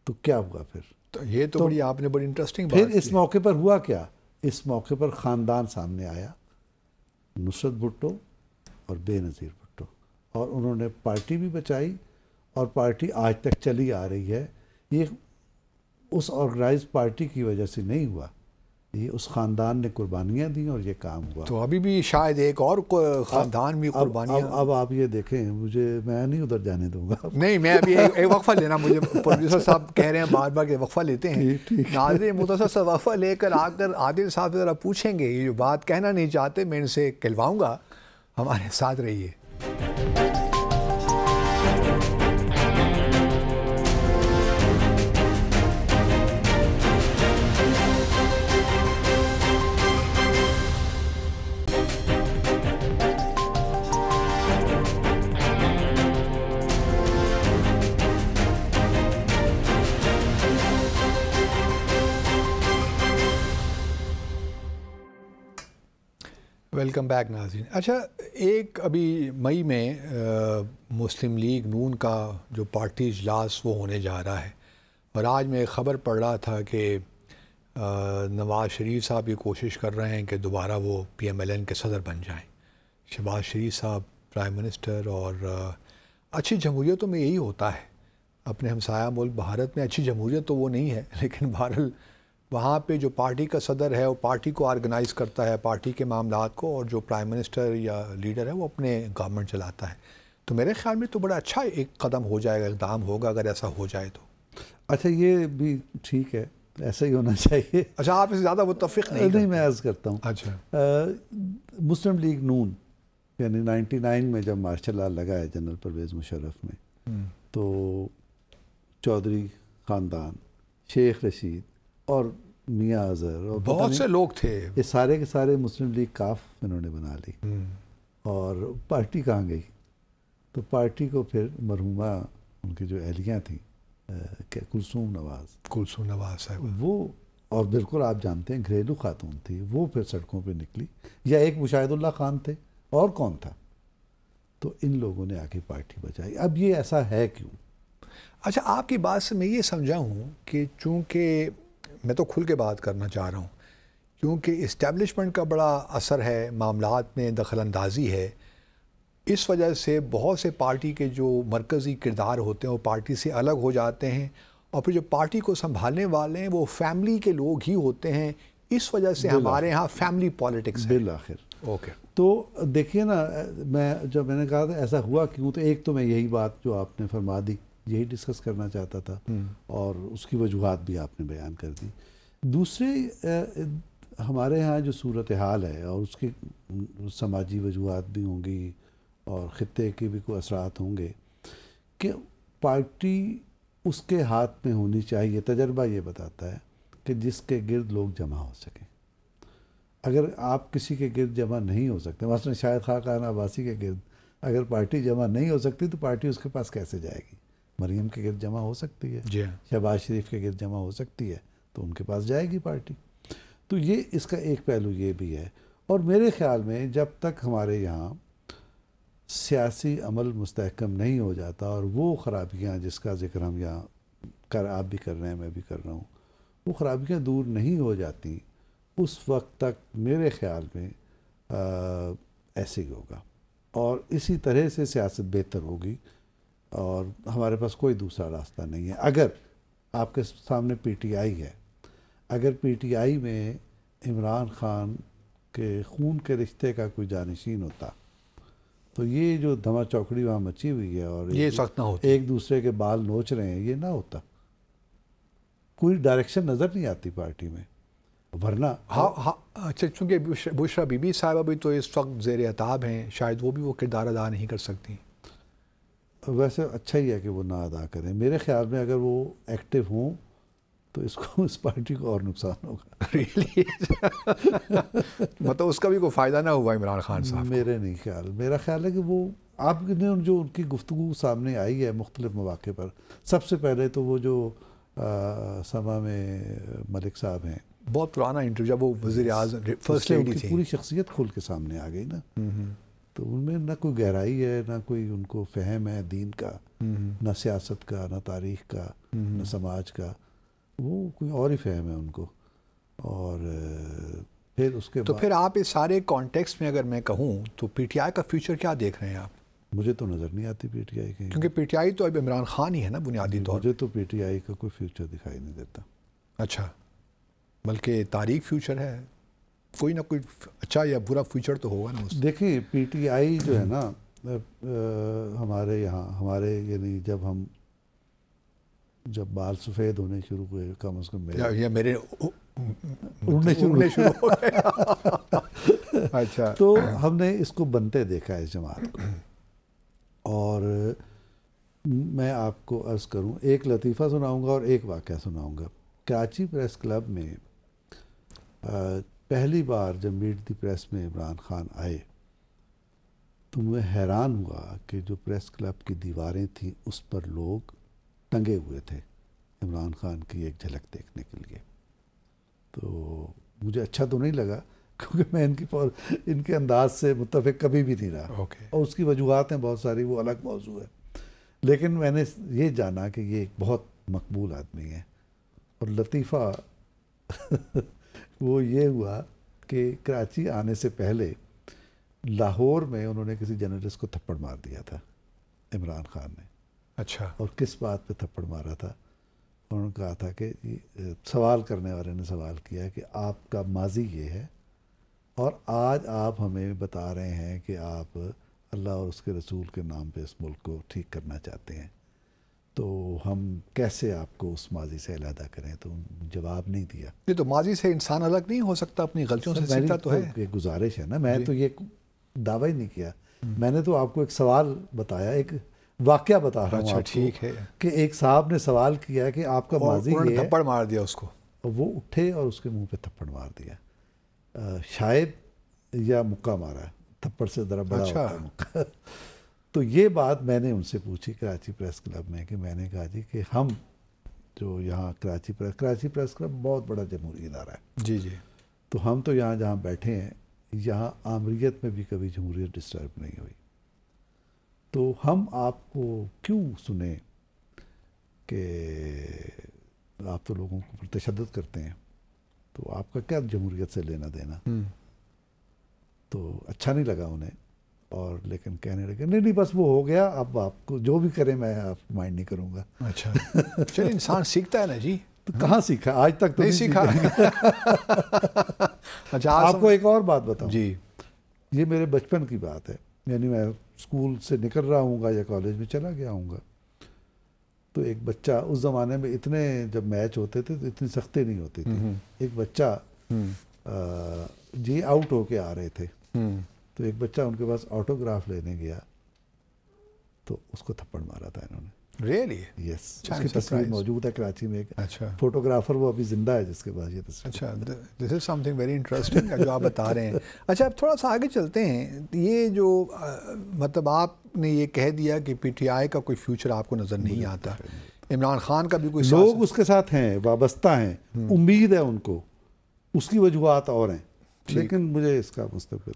तो क्या हुआ फिर? तो ये तो बड़ी आपने बड़ी इंटरेस्टिंग बात फिर इस मौके पर हुआ क्या? इस मौके पर ख़ानदान सामने आया, नुसरत भुट्टो और बेनज़ीर भुट्टो, और उन्होंने पार्टी भी बचाई और पार्टी आज तक चली आ रही है। ये उस ऑर्गेनाइज पार्टी की वजह से नहीं हुआ, ये उस ख़ानदान ने कुर्बानियाँ दी और ये काम हुआ। तो अभी भी शायद एक और ख़ानदान भी कुर्बानियाँ। अब आप ये देखें, मैं नहीं उधर जाने दूंगा। नहीं, मैं अभी एक वक्फा लेना, मुझे प्रोड्यूसर साहब कह रहे हैं बार बार कि वक्फा लेते हैं। नाज़रीन, मुख्तसर सा वक्फा लेकर आकर आदिल साहब से ज़रा पूछेंगे, ये जो बात कहना नहीं चाहते मैं इनसे कहलवाऊँगा। हमारे साथ रहिए। वेलकम बैक नाज़रीन। अच्छा, एक अभी मई में मुस्लिम लीग नून का जो पार्टी इजलास वो होने जा रहा है, और आज मैं ख़बर पढ़ रहा था कि नवाज़ शरीफ साहब ये कोशिश कर रहे हैं कि दोबारा वो PMLN के सदर बन जाएं। शहबाज शरीफ साहब प्राइम मिनिस्टर, और अच्छी जमहूरियतों में यही होता है। अपने हमसाया मुल्क भारत में अच्छी जमहूरियत तो वो नहीं है, लेकिन बहरहाल वहाँ पे जो पार्टी का सदर है वो पार्टी को ऑर्गेनाइज़ करता है, पार्टी के मामलात को, और जो प्राइम मिनिस्टर या लीडर है वो अपने गवर्नमेंट चलाता है। तो मेरे ख्याल में तो बड़ा अच्छा एक कदम हो जाएगा, इक़दाम होगा अगर ऐसा हो जाए तो। अच्छा, ये भी ठीक है, ऐसा ही होना चाहिए। अच्छा, आप इससे ज़्यादा मुत्तफ़िक़ नहीं? मैं अर्ज़ करता हूँ। अच्छा, मुस्लिम लीग नून यानी 99 में जब मार्शल लॉ लगा है जनरल परवेज़ मुशर्रफ में, तो चौधरी ख़ानदान, शेख रशीद और मियाँ अज़हर और बहुत से लोग थे, ये सारे के सारे मुस्लिम लीग काफ इन्होंने बना ली। और पार्टी कहाँ गई? तो पार्टी को फिर मरहुमा उनकी जो अहलियाँ थी कुलसूम नवाज़ साहब, वो और बिल्कुल आप जानते हैं घरेलू खातून थी, वो फिर सड़कों पे निकली, या एक मुशाहिदुल्लाह खान थे, और कौन था? तो इन लोगों ने आके पार्टी बचाई। अब ये ऐसा है क्यों? अच्छा, आपकी बात से मैं ये समझा हूँ कि चूँकि मैं तो खुल के बात करना चाह रहा हूँ, क्योंकि इस्टेब्लिशमेंट का बड़ा असर है, मामलात में दखल अंदाजी है, इस वजह से बहुत से पार्टी के जो मरकज़ी किरदार होते हैं वो पार्टी से अलग हो जाते हैं, और फिर जो पार्टी को संभालने वाले हैं वो फैमिली के लोग ही होते हैं। इस वजह से हमारे यहाँ फैमिली पॉलिटिक्स है। बिल आखिर ओके, तो देखिए ना, मैंने कहा था ऐसा हुआ क्यों, तो एक तो मैं यही बात जो आपने फरमा दी यही डिस्कस करना चाहता था, और उसकी वजूहात भी आपने बयान कर दी। दूसरे हमारे यहाँ जो सूरत हाल है और उसकी समाजी वजूहात भी होंगी और ख़ित्ते के भी कोई असरात होंगे कि पार्टी उसके हाथ में होनी चाहिए। तजर्बा ये बताता है कि जिसके गिर्द लोग जमा हो सकें। अगर आप किसी के गिर्द जमा नहीं हो सकते, मसलन शाहिद खाकान अब्बासी के गिर्द अगर पार्टी जमा नहीं हो सकती तो पार्टी उसके पास कैसे जाएगी? मरीम के गिर्द जमा हो सकती है, शहबाज शरीफ के गिर्द जमा हो सकती है, तो उनके पास जाएगी पार्टी। तो ये इसका एक पहलू ये भी है। और मेरे ख़्याल में जब तक हमारे यहाँ सियासी अमल मुस्तहकम नहीं हो जाता और वो ख़राबियाँ जिसका ज़िक्र हम यहाँ आप भी कर रहे हैं, मैं भी कर रहा हूँ, वो ख़राबियाँ दूर नहीं हो जाती, उस वक्त तक मेरे ख़्याल में ऐसे ही होगा और इसी तरह से सियासत बेहतर होगी और हमारे पास कोई दूसरा रास्ता नहीं है। अगर आपके सामने पीटीआई है, अगर पीटीआई में इमरान खान के खून के रिश्ते का कोई जानशीन होता तो ये जो धमा चौकड़ी वहाँ मची हुई है और ये सख्त ना होती, एक दूसरे के बाल नोच रहे हैं, ये ना होता। कोई डायरेक्शन नज़र नहीं आती पार्टी में, वरना हाँ, अच्छा, चूँकि बुशरा बीबी साहिबा भी तो इस वक्त ज़ेर अताब हैं, शायद वो भी वो किरदार अदा नहीं कर सकती। वैसे अच्छा ही है कि वो ना अदा करें। मेरे ख्याल में अगर वो एक्टिव हों तो इसको इस पार्टी को और नुकसान होगा। रियली मतलब उसका भी कोई फ़ायदा ना हुआ इमरान खान साहब? मेरा ख्याल है कि वो आपने जो उनकी गुफ्तगू सामने आई है मुख्तलिफ मौक़े पर, सबसे पहले तो वो जो समा में मलिक साहब हैं, बहुत पुराना इंटरव्यू, जब वो वज़ीर आज़म फर्स्ट लेडी थी, पूरी शख्सियत खुल के सामने आ गई ना। तो उनमें ना कोई गहराई है, ना कोई उनको फ़हम है दीन का, ना सियासत का, ना तारीख़ का, ना समाज का, वो कोई और ही फ़हम है उनको। और फिर उसके तो फिर आप इस सारे कॉन्टेक्स्ट में अगर मैं कहूँ तो पीटीआई का फ्यूचर क्या देख रहे हैं आप? मुझे तो नज़र नहीं आती पीटीआई की, क्योंकि पीटीआई तो अब इमरान खान ही है ना बुनियादी तौर। मुझे तो पीटीआई का कोई फ्यूचर दिखाई नहीं देता। अच्छा, बल्कि तारीख फ्यूचर है, कोई ना कोई अच्छा या बुरा फ्यूचर तो होगा ना। देखिए पीटीआई जो है ना, हमारे यहाँ यानी जब बाल सफ़ेद होने शुरू हुए, कम से कम या मेरे उड़ने शुरू हो गए। अच्छा, तो हमने इसको बनते देखा है इस जमात को। और मैं आपको अर्ज़ करूं, एक लतीफ़ा सुनाऊंगा और एक वाक़या सुनाऊंगा। कराची प्रेस क्लब में पहली बार जब मीट दी प्रेस में इमरान खान आए तो मैं हैरान हुआ कि जो प्रेस क्लब की दीवारें थीं उस पर लोग टंगे हुए थे इमरान खान की एक झलक देखने के लिए। तो मुझे अच्छा तो नहीं लगा क्योंकि मैं इनके अंदाज से मुत्तफ़िक कभी भी नहीं रहा। और उसकी वजूहात हैं बहुत सारी, वो अलग मौजू है। लेकिन मैंने ये जाना कि ये एक बहुत मकबूल आदमी है। और लतीफ़ा वो ये हुआ कि कराची आने से पहले लाहौर में उन्होंने किसी जर्नलिस्ट को थप्पड़ मार दिया था इमरान खान ने। अच्छा, और किस बात पे थप्पड़ मारा था? उन्होंने कहा था कि सवाल करने वाले ने सवाल किया कि आपका माजी ये है और आज आप हमें बता रहे हैं कि आप अल्लाह और उसके रसूल के नाम पे इस मुल्क को ठीक करना चाहते हैं, तो हम कैसे आपको उस माजी से अलहदा करें? तो जवाब नहीं दिया। ये तो माजी से इंसान अलग नहीं हो सकता, अपनी गलतियों से सीखता तो है। एक गुजारिश है ना, मैं तो ये दावा ही नहीं किया, मैंने तो आपको एक सवाल बताया, एक वाक़या बता रहा हूँ। अच्छा, ठीक है कि एक साहब ने सवाल किया कि आपका माजी ये है, थप्पड़ मार दिया उसको, और वो उठे और उसके मुंह पे थप्पड़ मार दिया। शायद या मुक्का मारा, थप्पड़ से ज़रा बड़ा होता है मुक्का। तो ये बात मैंने उनसे पूछी कराची प्रेस क्लब में कि मैंने कहा जी कि हम जो यहाँ कराची प्रेस क्लब बहुत बड़ा जमहूरी इदारा है। जी जी। तो हम तो यहाँ जहाँ बैठे हैं, यहाँ आमरीत में भी कभी जमहूरियत डिस्टर्ब नहीं हुई। तो हम आपको क्यों सुने कि आप तो लोगों को तशद्दुद करते हैं, तो आपका क्या जमहूरियत से लेना देना। तो अच्छा नहीं लगा उन्हें, और लेकिन कहने लगे नहीं बस वो हो गया, अब आपको जो भी करें मैं आप माइंड नहीं करूँगा। अच्छा चलिए, इंसान सीखता है ना जी। तो कहाँ सीखा, आज तक तो नहीं सीखा। अच्छा आपको एक और बात बताऊं जी, ये मेरे बचपन की बात है, यानी मैं स्कूल से निकल रहा हूँगा या कॉलेज में चला गया हूँगा, तो एक बच्चा, उस ज़माने में इतने जब मैच होते थे तो इतनी सख्ती नहीं होती थी। एक बच्चा जी आउट होके आ रहे थे, तो एक बच्चा उनके पास ऑटोग्राफ लेने गया, तो उसको थप्पड़ मारा था इन्होंने। रियली? यस, उसकी तस्वीर मौजूद है कराची में। एक अच्छा, फोटोग्राफर वो अभी जिंदा है जिसके पास ये तस्वीर। अच्छा, this is something very interesting जो आप बता रहे हैं। अच्छा, अब थोड़ा सा आगे चलते हैं। ये जो मतलब आपने ये कह दिया कि पीटीआई का कोई फ्यूचर आपको नज़र नहीं आता, इमरान खान का भी कोई लोग उसके साथ हैं, वाबस्ता हैं, उम्मीद है उनको, उसकी वजूहत और हैं, लेकिन मुझे इसका मुस्तकबिल,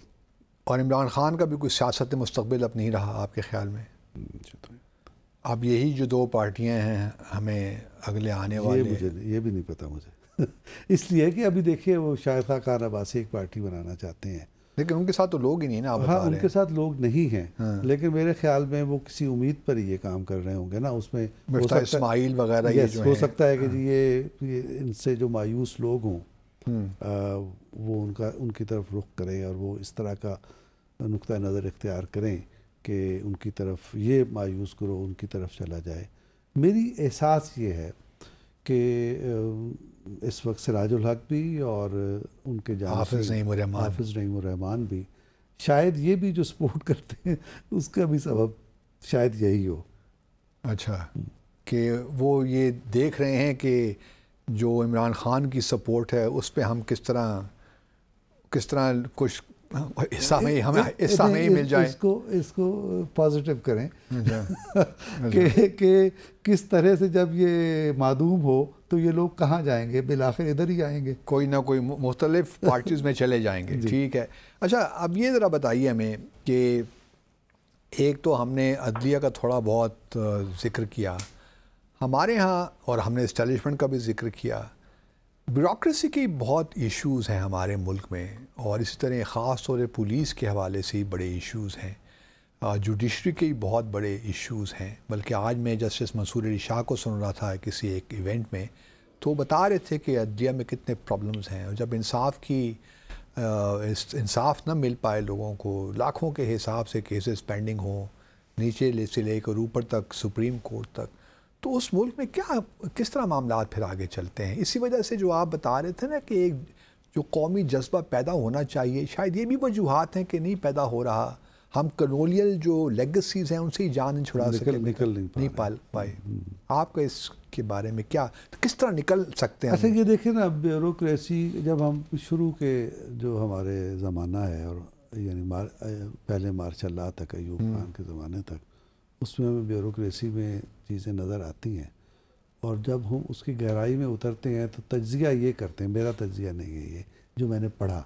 और इमरान खान का भी कोई सियासत मुस्तकबिल अब नहीं रहा आपके ख्याल में? अब यही जो दो पार्टियां हैं, हमें अगले आने वाले, मुझे ये भी नहीं पता मुझे इसलिए कि अभी देखिए वो शायद खान अब्बासी एक पार्टी बनाना चाहते हैं, लेकिन उनके साथ तो लोग ही नहीं ना। हाँ, उनके साथ लोग नहीं हैं। हाँ। लेकिन मेरे ख्याल में वो किसी उम्मीद पर ही ये काम कर रहे होंगे ना, उसमें हो सकता है इस्माइल वगैरह ये जो हो सकता है कि जी ये इनसे जो मायूस लोग हों वो उनकी तरफ रुख करें, और वो इस तरह का नुक्ता नज़र इख्तियार करें कि उनकी तरफ ये मायूस करो उनकी तरफ चला जाए। मेरी एहसास ये है कि इस वक्त सिराजुल हक भी और उनके हाफिज़ नईमुर रहमान भी शायद ये भी जो सपोर्ट करते हैं उसका भी सबब शायद यही हो। अच्छा, कि वो ये देख रहे हैं कि जो इमरान खान की सपोर्ट है उस पे हम किस तरह कुछ हिस्सा में ही मिल जाए। इसको पॉजिटिव करें कि किस तरह से जब ये मादूम हो तो ये लोग कहाँ जाएंगे, बिलाखिर इधर ही आएंगे, कोई ना कोई मुख्तलिफ पार्टीज़ में चले जाएंगे। ठीक है। अच्छा, अब ये ज़रा बताइए हमें कि एक तो हमने अदलिया का थोड़ा बहुत ज़िक्र किया हमारे यहाँ, और हमने इस्टेब्लिशमेंट का भी ज़िक्र किया। ब्यूरोक्रेसी की बहुत इश्यूज़ हैं हमारे मुल्क में, और इसी तरह ख़ास तौर पर पुलिस के हवाले से ही बड़े इश्यूज़ हैं, जुडिशरी के बहुत बड़े इश्यूज़ हैं। बल्कि आज मैं जस्टिस मंसूर अली शाह को सुन रहा था किसी एक इवेंट में, तो बता रहे थे कि अदलिया में कितने प्रॉब्लम्स हैं, और जब इंसाफ न मिल पाए लोगों को, लाखों के हिसाब से केसेस पेंडिंग हों, नीचे से लेकर ऊपर तक सुप्रीम कोर्ट तक, तो उस मुल्क में किस तरह मामलात फिर आगे चलते हैं। इसी वजह से जो आप बता रहे थे ना कि एक जो कौमी जज्बा पैदा होना चाहिए, शायद ये भी वजूहात हैं कि नहीं पैदा हो रहा। हम कलोनियल जो लेगेसीज़ हैं उनसे ही जान छुड़ा सके, निकल नहीं पाए। आपका इसके बारे में क्या, तो किस तरह निकल सकते हैं? अच्छा, ये देखें ना, ब्यूरोक्रेसी जब हम शुरू के जो हमारे ज़माना है, और यानी पहले मार्शल लॉ तक, अयूब खान के ज़माने तक, उसमें हमें ब्यूरोक्रेसी में चीज़ें नज़र आती हैं, और जब हम उसकी गहराई में उतरते हैं तो तज्ज़िया ये करते हैं, मेरा तज्ज़िया नहीं है ये जो मैंने पढ़ा,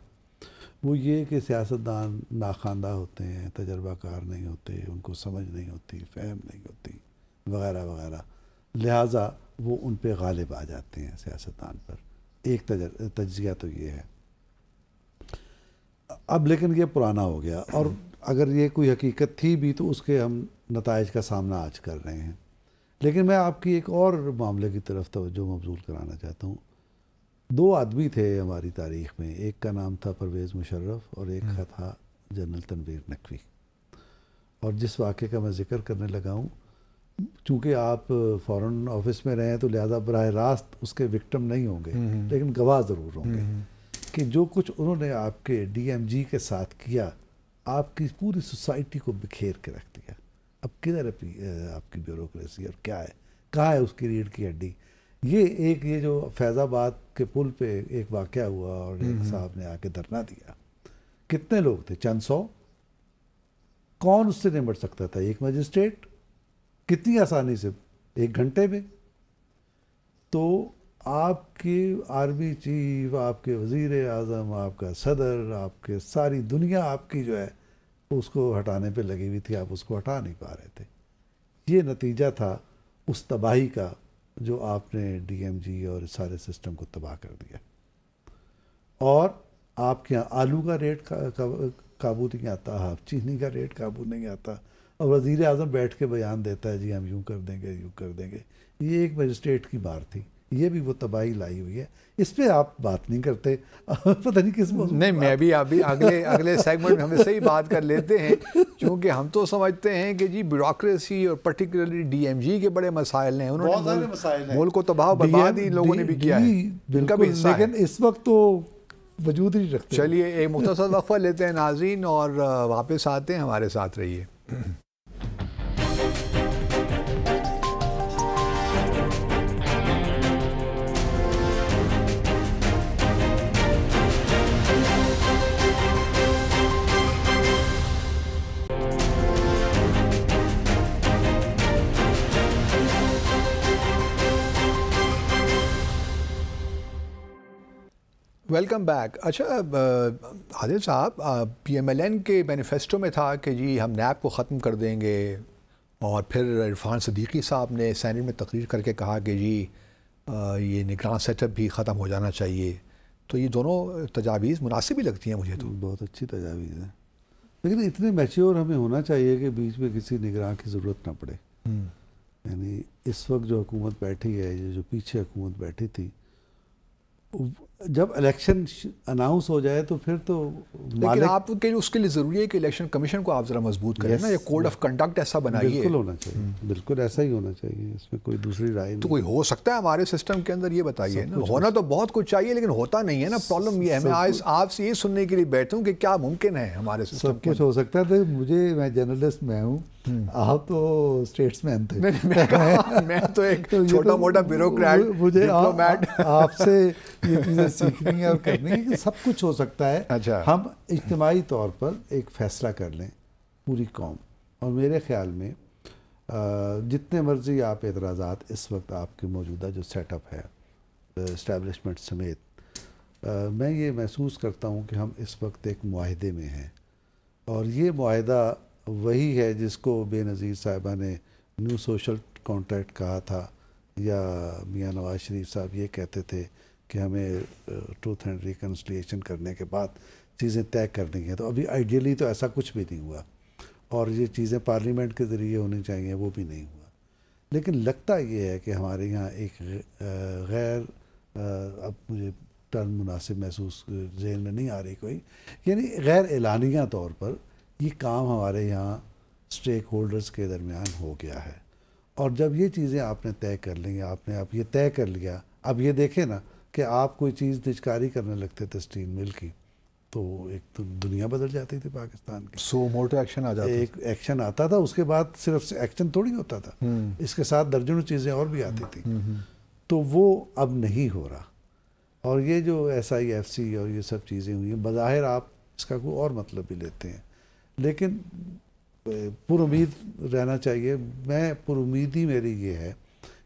वो ये कि सियासतदान नाखानदा होते हैं, तजर्बाकार नहीं होते, उनको समझ नहीं होती, फ़हम नहीं होती, वगैरह वगैरह, लिहाजा वो उन पे गालिब आ जाते हैं सियासतदान पर। एक तज्ज़िया तो ये है। अब लेकिन ये पुराना हो गया, और अगर ये कोई हकीकत थी भी तो उसके हम नताइज का सामना आज कर रहे हैं। लेकिन मैं आपकी एक और मामले की तरफ तवज्जो मबजूल कराना चाहता हूँ। दो आदमी थे हमारी तारीख़ में, एक का नाम था परवेज़ मुशर्रफ और एक का था जनरल तनवीर नकवी। और जिस वाक़े का मैं ज़िक्र करने लगा हूँ, चूँकि आप फ़ॉरेन ऑफिस में रहें तो लिहाजा बराह रास्त उसके विक्टिम नहीं होंगे, लेकिन गवाह ज़रूर होंगे कि जो कुछ उन्होंने आपके DMG के साथ किया, आपकी पूरी सोसाइटी को बिखेर के रख दिया। अब किधर है आपकी ब्यूरोक्रेसी, और क्या है, कहाँ है उसकी रीढ़ की हड्डी? ये जो फैज़ाबाद के पुल पे एक वाक़या हुआ और एक साहब ने आके धरना दिया, कितने लोग थे, चंद सौ, कौन उससे निपट सकता था? एक मजिस्ट्रेट, कितनी आसानी से 1 घंटे में। तो आपके आर्मी चीफ, आपके वज़ीर आज़म, आपका सदर, आपके सारी दुनिया आपकी जो है उसको हटाने पे लगी हुई थी, आप उसको हटा नहीं पा रहे थे। ये नतीजा था उस तबाही का जो आपने डीएमजी और सारे सिस्टम को तबाह कर दिया। और आपके यहाँ आलू का रेट काबू नहीं आता, आप चीनी का रेट काबू नहीं आता, और वज़ीर आज़म बैठ के बयान देता है जी हम यूँ कर देंगे, यूँ कर देंगे। ये एक मजिस्ट्रेट की मार थी, ये भी वो तबाही लाई हुई है। इस पे आप बात नहीं करते, पता नहीं किस नहीं, मैं भी अभी अगले सेगमेंट में हम सही बात कर लेते हैं, क्योंकि हम तो समझते हैं कि जी ब्यूरोक्रेसी और पर्टिकुलरली डीएमजी के बड़े मसाइल हैं, उन्होंने मुल्क को तबाह बर्बाद ही लोगों ने भी किया है, बिल्कुल, लेकिन इस वक्त तो वजूद ही रखते। चलिए एक मुख्तसर वक्फा लेते हैं नाज़रीन और वापस आते हैं, हमारे साथ रहिए। Welcome back. अच्छा आदिल साहब, पीएमएलएन के मैनिफेस्टो में था कि जी हम नैब को ख़त्म कर देंगे, और फिर इरफान सदीकी साहब ने सेनेट में तकरीर करके कहा कि जी ये निगरान सेटअप भी ख़त्म हो जाना चाहिए। तो ये दोनों तजावीज़ मुनासिब ही लगती हैं मुझे तो। बहुत अच्छी तजावीज़ है, लेकिन इतने मैच्योर हमें होना चाहिए कि बीच में किसी निगरान की ज़रूरत ना पड़े। यानी इस वक्त जो हुकूमत बैठी है, ये जो पीछे हुकूमत बैठी थी, जब इलेक्शन अनाउंस हो जाए तो फिर तो लेकिन आपके लिए उसके लिए ज़रूरी है कि इलेक्शन कमिशन को आप ज़रा मजबूत करें ना, ये कोड ऑफ कंडक्ट ऐसा बनाइए। बिल्कुल होना चाहिए, बिल्कुल ऐसा ही होना चाहिए, इसमें कोई दूसरी राय नहीं। तो कोई हो सकता है हमारे सिस्टम के अंदर, ये बताइए ना। होना तो बहुत कुछ चाहिए लेकिन होता नहीं है ना, प्रॉब्लम ये है। मैं आज आपसे ये सुनने के लिए बैठा हूँ कि क्या मुमकिन है हमारे सिस्टम। सब कुछ हो सकता है। तो मैं जर्नलिस्ट मैं हूँ, आप तो स्टेट्समैन थे। मैं तो एक छोटा मोटा ब्यूरोक्रेट, मुझे आपसे ये चीज़ें सीखनी है और करनी है कि सब कुछ हो सकता है। अच्छा। हम इज्तिमाई तौर पर एक फ़ैसला कर लें पूरी कौम, और मेरे ख्याल में जितने मर्ज़ी आप एतराज़ात इस वक्त आपके मौजूदा जो सेटअप है इस्टेब्लिशमेंट समेत, मैं ये महसूस करता हूँ कि हम इस वक्त एक मुआहदे में हैं, और ये मुआहदा वही है जिसको बेनज़ीर साहिबा ने न्यू सोशल कॉन्ट्रैक्ट कहा था, या मियाँ नवाज शरीफ साहब ये कहते थे कि हमें ट्रूथ एंड रिकन्सिलिएशन करने के बाद चीज़ें तय करनी है। तो अभी आइडियली तो ऐसा कुछ भी नहीं हुआ, और ये चीज़ें पार्लियामेंट के ज़रिए होनी चाहिए, वो भी नहीं हुआ। लेकिन लगता ये है कि हमारे यहाँ एक गैर, अब मुझे टर्म मुनासिब महसूस ज़हन में नहीं आ रही कोई, यानी गैर एलानिया तौर पर ये काम हमारे यहाँ स्टेक होल्डर्स के दरमियान हो गया है। और जब ये चीज़ें आपने तय कर ली, आपने अब ये तय कर लिया, अब ये देखें ना कि आप कोई चीज़ निजकारी करने लगते थे स्टील मिल की, तो एक तो दुनिया बदल जाती थी पाकिस्तान की। सो मोटो एक्शन आ जाता, एक एक्शन आता था, उसके बाद सिर्फ एक्शन थोड़ी होता था, इसके साथ दर्जनों चीज़ें और भी आती थी। तो वो अब नहीं हो रहा। और ये जो SIFC और ये सब चीज़ें हुई हैं, बज़ाहिर आप इसका कोई और मतलब भी लेते हैं, लेकिन पुरुमीद रहना चाहिए। मैं पुरुमीदी मेरी ये है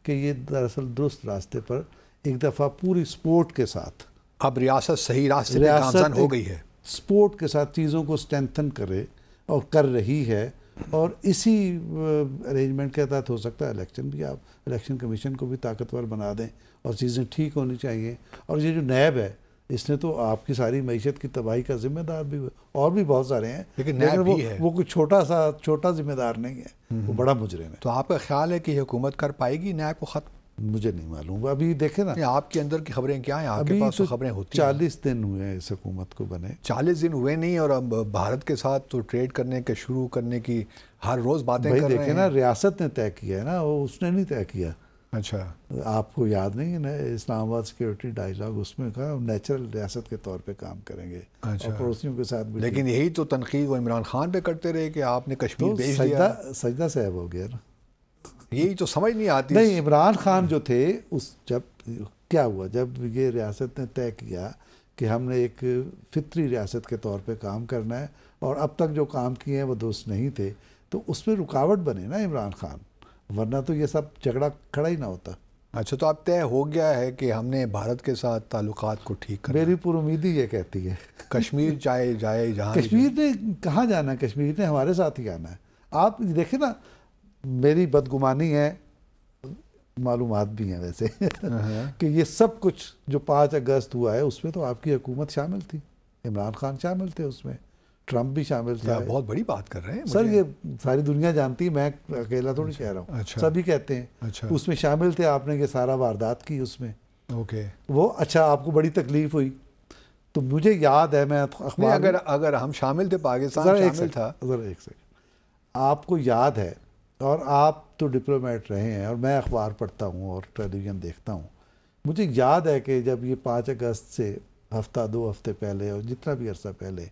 कि ये दरअसल दुरुस्त रास्ते पर एक दफ़ा पूरी सपोर्ट के साथ, अब रियासत सही रास्ते पे गामज़न हो गई है, सपोर्ट के साथ चीज़ों को स्ट्रेंथन करे और कर रही है, और इसी अरेंजमेंट के तहत हो सकता है इलेक्शन भी, आप इलेक्शन कमीशन को भी ताकतवर बना दें और चीज़ें ठीक होनी चाहिए। और ये जो नैब है, इसने तो आपकी सारी मईशत की तबाही का जिम्मेदार भी, और भी बहुत सारे हैं, लेकिन वो कोई छोटा जिम्मेदार नहीं है, वो बड़ा मुजरिम है। तो आपका ख्याल है कि हुकूमत कर पाएगी नैब को ख़त्म? मुझे नहीं मालूम, अभी देखे ना आपके अंदर की खबरें क्या हैं, आपके पास तो खबरें होती 40 दिन हुए हैं इस हुकूमत को बने। 40 दिन हुए नहीं, और अब भारत के साथ तो ट्रेड करने के शुरू करने की हर रोज़ बातें कर रहे हैं। देखे ना, रियासत ने तय किया है ना, वो उसने नहीं तय किया। अच्छा, आपको याद नहीं है ना इस्लामाबाद सिक्योरिटी डायलॉग, उसमें कहा नेचुरल रियासत के तौर पे काम करेंगे। अच्छा, और पड़ोसियों के साथ भी। लेकिन यही तो तनकीद वो इमरान खान पे करते रहे कि आपने कश्मीर भेज दिया। सजदा साहब हो गया ना, यही तो समझ नहीं आती। नहीं, इमरान खान जो थे, उस जब क्या हुआ, जब ये रियासत ने तय किया कि हमने एक फितरी रियासत के तौर पे काम करना है, और अब तक जो काम किए हैं वो दुरुस्त नहीं थे, तो उसमें रुकावट बने ना इमरान खान, वरना तो ये सब झगड़ा खड़ा ही ना होता। अच्छा, तो अब तय हो गया है कि हमने भारत के साथ ताल्लुकात को ठीक करना। मेरी पूर्वउम्मीदी ये कहती है। कश्मीर चाहे जाए जहाँ कश्मीर ने कहाँ जाना है, कश्मीर ने हमारे साथ ही आना है। आप देखें ना, मेरी बदगुमानी है, मालूमात भी हैं वैसे कि ये सब कुछ जो 5 अगस्त हुआ है उसमें तो आपकी हुकूमत शामिल थी, इमरान खान शामिल थे उसमें, ट्रंप भी शामिल था। बहुत बड़ी बात कर रहे हैं सर, ये सारी दुनिया जानती है, मैं अकेला थोड़ी कह रहा हूँ। अच्छा, सभी कहते हैं। अच्छा, उसमें शामिल थे, आपने ये सारा वारदात की उसमें। ओके, वो अच्छा, आपको बड़ी तकलीफ हुई। तो मुझे याद है, मैं अखबार अगर हम शामिल थे, पाकिस्तान शामिल था। ज़रा एक सेकंड, आपको याद है, और आप तो डिप्लोमेट रहे हैं और मैं अखबार पढ़ता हूँ और टेलीविज़न देखता हूँ, मुझे याद है कि जब ये 5 अगस्त से हफ्ता 2 हफ्ते पहले और जितना भी अरसा पहले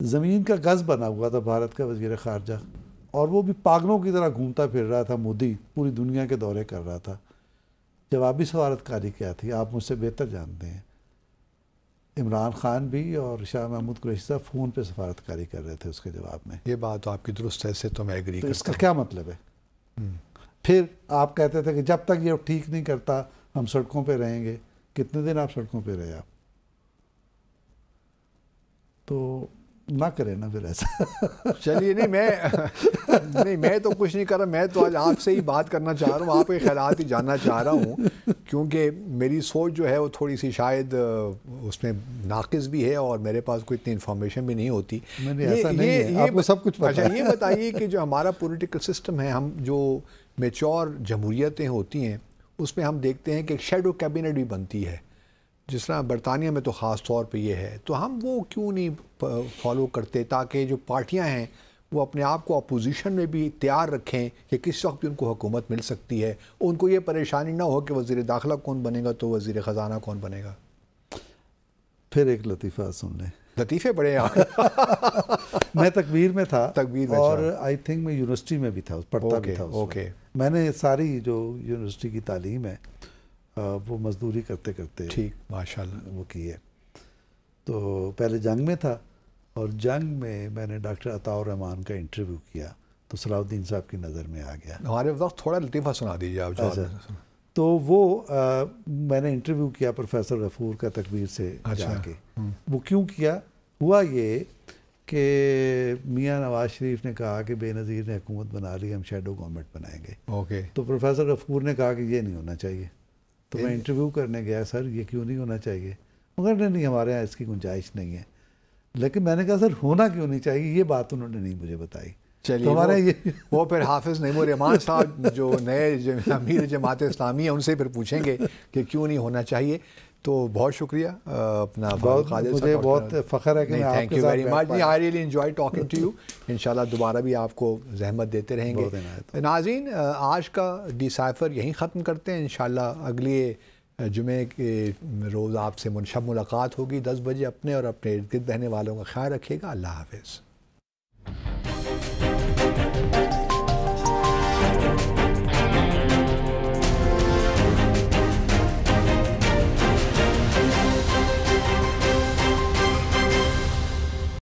ज़मीन का गज़ बना हुआ था भारत का वज़ीर ख़ारजा, और वो भी पागलों की तरह घूमता फिर रहा था, मोदी पूरी दुनिया के दौरे कर रहा था। जवाबी सफारतकारी क्या थी आप मुझसे बेहतर जानते हैं। इमरान खान भी और शाह महमूद कुरैशी साहब फ़ोन पे सफारतकारी कर रहे थे उसके जवाब में। ये बात तो आपकी दुरुस्त है, इससे तो मैं एग्री करता हूं। इसका क्या मतलब है? फिर आप कहते थे कि जब तक ये ठीक नहीं करता हम सड़कों पे रहेंगे। कितने दिन आप सड़कों पे रहे? आप तो ना करें ना फिर ऐसा। चलिए, नहीं मैं तो कुछ नहीं कर रहा, मैं तो आज आपसे ही बात करना चाह रहा हूँ, आपके ख्यालात ही जानना चाह रहा हूँ, क्योंकि मेरी सोच जो है वो थोड़ी सी शायद उसमें नाकिस भी है और मेरे पास कोई इतनी इन्फॉर्मेशन भी नहीं होती। ऐसा नहीं है, आपको सब कुछ पता है। ये बताइए कि जो हमारा पॉलिटिकल सिस्टम है, हम जो मेच्योर जमहूरियतें होती हैं उसमें हम देखते हैं कि एक शेडो कैबिनेट भी बनती है, जिस तरह बरतानिया में तो ख़ास तौर पे ये है, तो हम वो क्यों नहीं फॉलो करते ताकि जो पार्टियां हैं वो अपने आप को अपोजिशन में भी तैयार रखें कि किस वक्त भी उनको हुकूमत मिल सकती है, उनको ये परेशानी ना हो कि वज़ीर दाखिला कौन बनेगा तो वज़ीर ख़जाना कौन बनेगा। फिर एक लतीफ़ा सुन लें। लतीफ़े बड़े मैं तकबीर में था, तकबीर में, और आई थिंक मैं यूनिवर्सिटी में भी था, पढ़ता भी था उसमें। मैंने सारी जो यूनिवर्सिटी की तालीम है वो मजदूरी करते करते, ठीक, माशाल्लाह, वो की है। तो पहले जंग में था, और जंग में मैंने डॉक्टर अताउर रहमान का इंटरव्यू किया तो सलाउद्दीन साहब की नज़र में आ गया। हमारे वक्त थोड़ा लतीफ़ा सुना दीजिए आप। तो वो मैंने इंटरव्यू किया प्रोफेसर गफूर का तकबीर से जाके। वो क्यों किया? हुआ ये कि मियाँ नवाज शरीफ ने कहा कि बेनज़ीर ने हुकूमत बना ली, हम शेडो गवर्नमेंट बनाएंगे। ओके, तो प्रोफेसर गफूर ने कहा कि ये नहीं होना चाहिए। तो मैं इंटरव्यू करने गया, सर ये क्यों नहीं होना चाहिए? मगर नहीं, हमारे यहाँ इसकी गुंजाइश नहीं है। लेकिन मैंने कहा सर होना क्यों नहीं चाहिए, ये बात उन्होंने नहीं मुझे बताई। चलिए, तो हमारे वो फिर हाफिज़ नईमुर रहमान साहब जो नए अमीर जमात इस्लामी है उनसे फिर पूछेंगे कि क्यों नहीं होना चाहिए। तो बहुत शुक्रिया अपना, मुझे बहुत फ़ख्र है कि मैं thank you very much. I really enjoy talking to you. इंशाल्लाह दोबारा भी आपको जहमत देते रहेंगे। नाज़रीन, आज का डिसाइफर यहीं ख़त्म करते हैं। इंशाल्लाह अगले जुमे के रोज़ आपसे मुलाकात होगी 10 बजे। अपने और अपने इर्द गिर्द रहने वालों का ख्याल रखिएगा। अल्लाह हाफ़िज़।